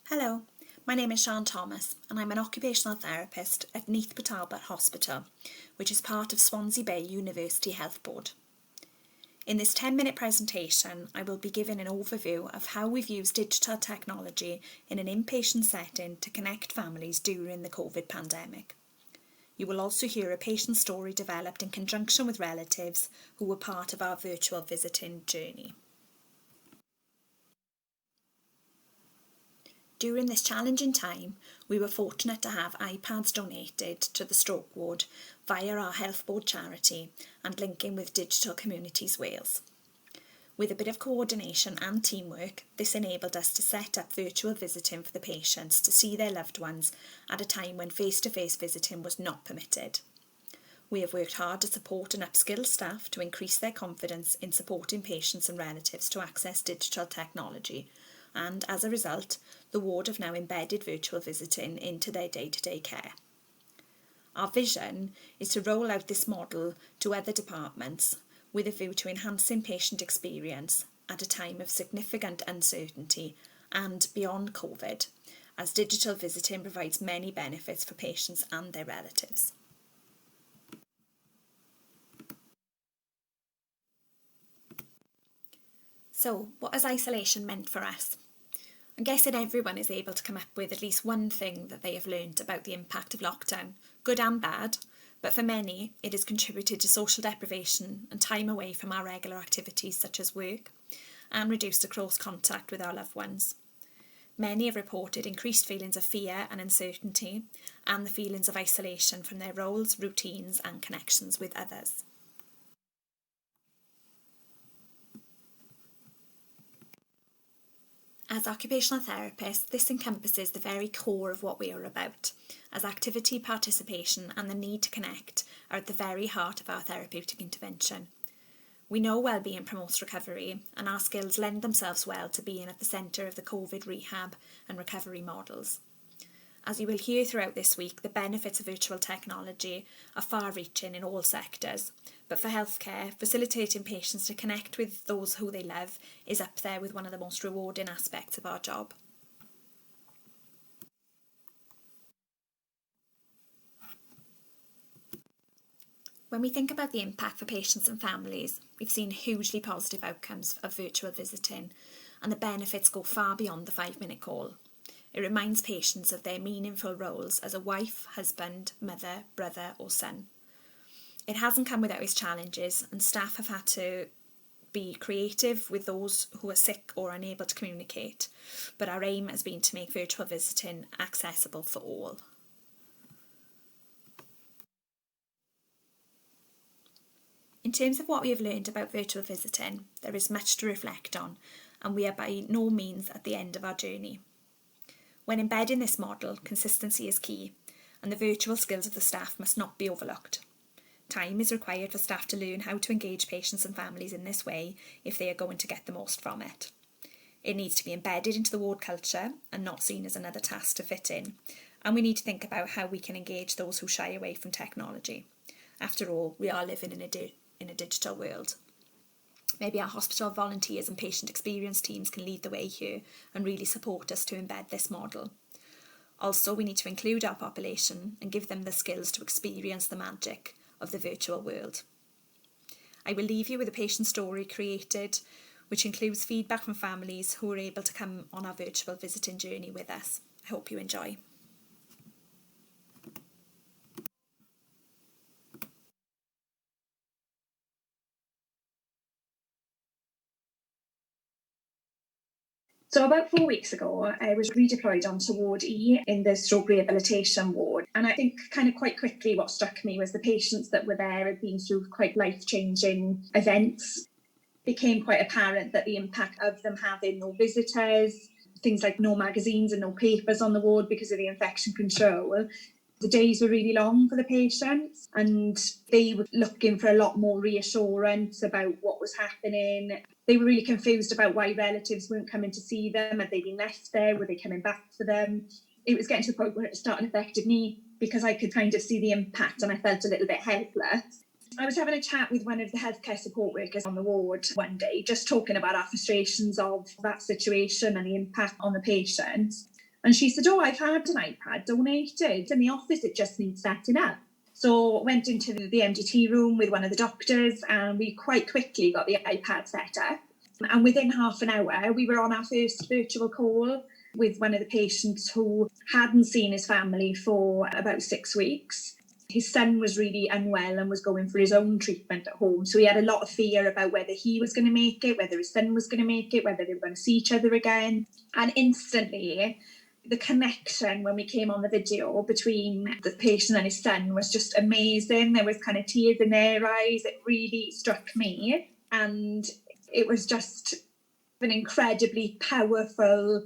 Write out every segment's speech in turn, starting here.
Hello, my name is Sian and I'm an occupational therapist at Neath Talbot Hospital, which is part of Swansea Bay University Health Board. In this 10-minute presentation, I will be giving an overview of how we've used digital technology in an inpatient setting to connect families during the COVID pandemic. You will also hear a patient story developed in conjunction with relatives who were part of our virtual visiting journey. During this challenging time, we were fortunate to have iPads donated to the stroke ward via our Health Board charity and linking with Digital Communities Wales. With a bit of coordination and teamwork, this enabled us to set up virtual visiting for the patients to see their loved ones at a time when face-to-face visiting was not permitted. We have worked hard to support and upskill staff to increase their confidence in supporting patients and relatives to access digital technology, and as a result, the ward have now embedded virtual visiting into their day-to-day care. Our vision is to roll out this model to other departments with a view to enhancing patient experience at a time of significant uncertainty and beyond COVID, as digital visiting provides many benefits for patients and their relatives. So, what has isolation meant for us? I'm guessing everyone is able to come up with at least one thing that they have learned about the impact of lockdown, good and bad, but for many it has contributed to social deprivation and time away from our regular activities such as work, and reduced the close contact with our loved ones. Many have reported increased feelings of fear and uncertainty, and the feelings of isolation from their roles, routines and connections with others. As occupational therapists, this encompasses the very core of what we are about, as activity, participation and the need to connect are at the very heart of our therapeutic intervention. We know well-being promotes recovery, and our skills lend themselves well to being at the centre of the COVID rehab and recovery models. As you will hear throughout this week, the benefits of virtual technology are far-reaching in all sectors, but for healthcare, facilitating patients to connect with those who they love is up there with one of the most rewarding aspects of our job. When we think about the impact for patients and families, we've seen hugely positive outcomes of virtual visiting, and the benefits go far beyond the 5-minute call. It reminds patients of their meaningful roles as a wife, husband, mother, brother or son. It hasn't come without its challenges, and staff have had to be creative with those who are sick or unable to communicate, but our aim has been to make virtual visiting accessible for all. In terms of what we have learned about virtual visiting, there is much to reflect on, and we are by no means at the end of our journey. When embedding this model, consistency is key, and the virtual skills of the staff must not be overlooked. Time is required for staff to learn how to engage patients and families in this way if they are going to get the most from it. It needs to be embedded into the ward culture and not seen as another task to fit in, and we need to think about how we can engage those who shy away from technology. After all, we are living in a digital world. Maybe our hospital volunteers and patient experience teams can lead the way here and really support us to embed this model. Also, we need to include our population and give them the skills to experience the magic of the virtual world. I will leave you with a patient story created, which includes feedback from families who were able to come on our virtual visiting journey with us. I hope you enjoy. So about 4 weeks ago, I was redeployed onto Ward E in the stroke rehabilitation ward. And I think kind of quite quickly what struck me was the patients that were there had been through quite life-changing events. It became quite apparent that the impact of them having no visitors, things like no magazines and no papers on the ward because of the infection control. The days were really long for the patients, and they were looking for a lot more reassurance about what was happening. They were really confused about why relatives weren't coming to see them. Had they been left there? Were they coming back for them? It was getting to the point where it started affecting me because I could kind of see the impact and I felt a little bit helpless. I was having a chat with one of the healthcare support workers on the ward one day, just talking about our frustrations of that situation and the impact on the patients. And she said, oh, I've had an iPad donated. In the office, it just needs setting up. So went into the MDT room with one of the doctors, and we quite quickly got the iPad set up. And within half an hour, we were on our first virtual call with one of the patients who hadn't seen his family for about 6 weeks. His son was really unwell and was going for his own treatment at home. So he had a lot of fear about whether he was going to make it, whether his son was going to make it, whether they were going to see each other again. And instantly, the connection when we came on the video between the patient and his son was just amazing. There was kind of tears in their eyes. It really struck me. And it was just an incredibly powerful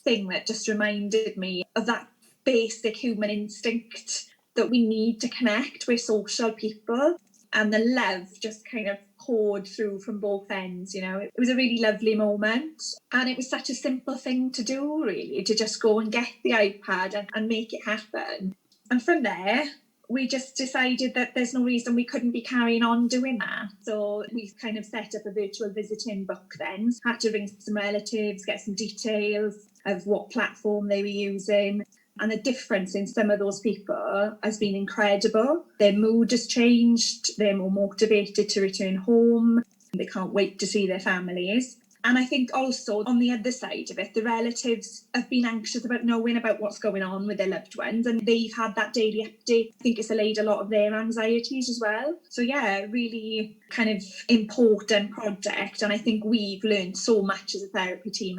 thing that just reminded me of that basic human instinct that we need to connect. We're social people, and the love just kind of poured through from both ends. It was a really lovely moment, and it was such a simple thing to do, really, to just go and get the iPad and make it happen. And from there, we just decided that there's no reason we couldn't be carrying on doing that. So we kind of set up a virtual visiting book then. Had to ring some relatives, get some details of what platform they were using. And the difference in some of those people has been incredible. Their mood has changed. They're more motivated to return home. They can't wait to see their families. And I think also on the other side of it, the relatives have been anxious about knowing about what's going on with their loved ones, and they've had that daily update. I think it's allayed a lot of their anxieties as well. So yeah, really kind of important project. And I think we've learned so much as a therapy team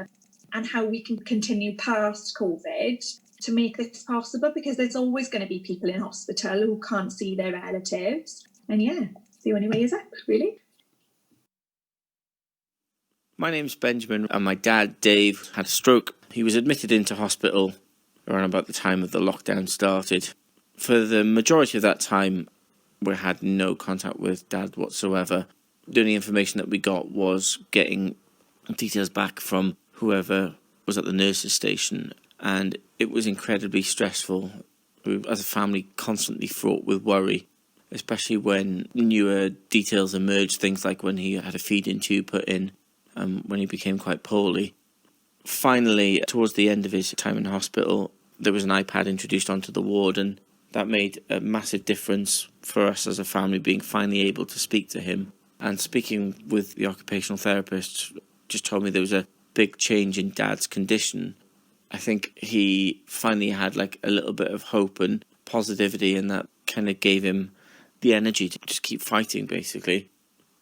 and how we can continue past COVID to make this possible, because there's always going to be people in hospital who can't see their relatives. And yeah, the only way is up, really. My name's Benjamin, and my dad, Dave, had a stroke. He was admitted into hospital around about the time of the lockdown started. For the majority of that time, we had no contact with Dad whatsoever. The only information that we got was getting details back from whoever was at the nurse's station, and it was incredibly stressful. We, as a family, constantly fraught with worry, especially when newer details emerged, things like when he had a feeding tube put in, when he became quite poorly. Finally, towards the end of his time in hospital, there was an iPad introduced onto the ward, and that made a massive difference for us as a family, being finally able to speak to him. And speaking with the occupational therapist just told me there was a big change in Dad's condition. I think he finally had like a little bit of hope and positivity, and that kind of gave him the energy to just keep fighting, basically.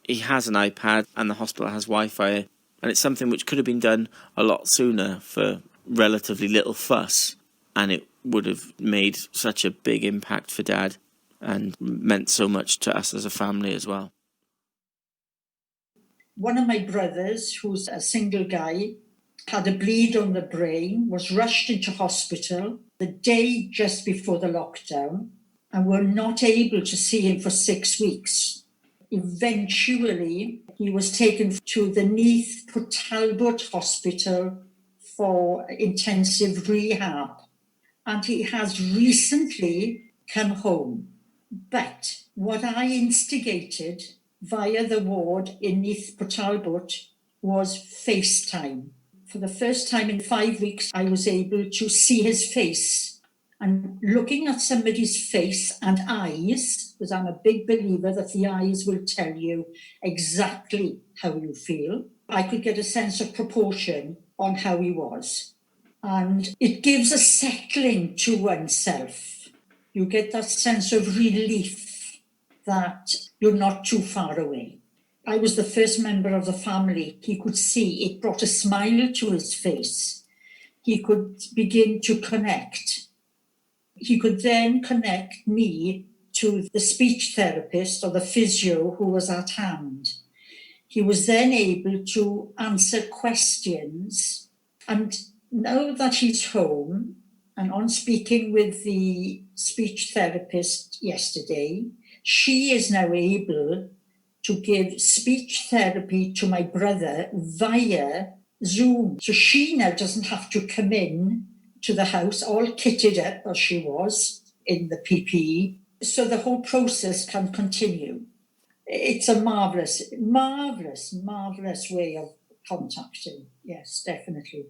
He has an iPad and the hospital has Wi-Fi, and it's something which could have been done a lot sooner for relatively little fuss, and it would have made such a big impact for Dad and meant so much to us as a family as well. One of my brothers, who's a single guy, had a bleed on the brain, was rushed into hospital the day just before the lockdown, and were not able to see him for 6 weeks. Eventually, he was taken to the Neath Talbot Hospital for intensive rehab, and he has recently come home. But what I instigated via the ward in Neath Talbot was FaceTime. For the first time in 5 weeks, I was able to see his face. And looking at somebody's face and eyes, because I'm a big believer that the eyes will tell you exactly how you feel, I could get a sense of proportion on how he was. And it gives a settling to oneself. You get that sense of relief that you're not too far away. I was the first member of the family he could see. It brought a smile to his face. He could begin to connect. He could then connect me to the speech therapist or the physio who was at hand. He was then able to answer questions. And now that he's home, and on speaking with the speech therapist yesterday, she is now able to give speech therapy to my brother via Zoom. So she now doesn't have to come in to the house, all kitted up as she was in the PPE, so the whole process can continue. It's a marvellous way of contacting. Yes, definitely.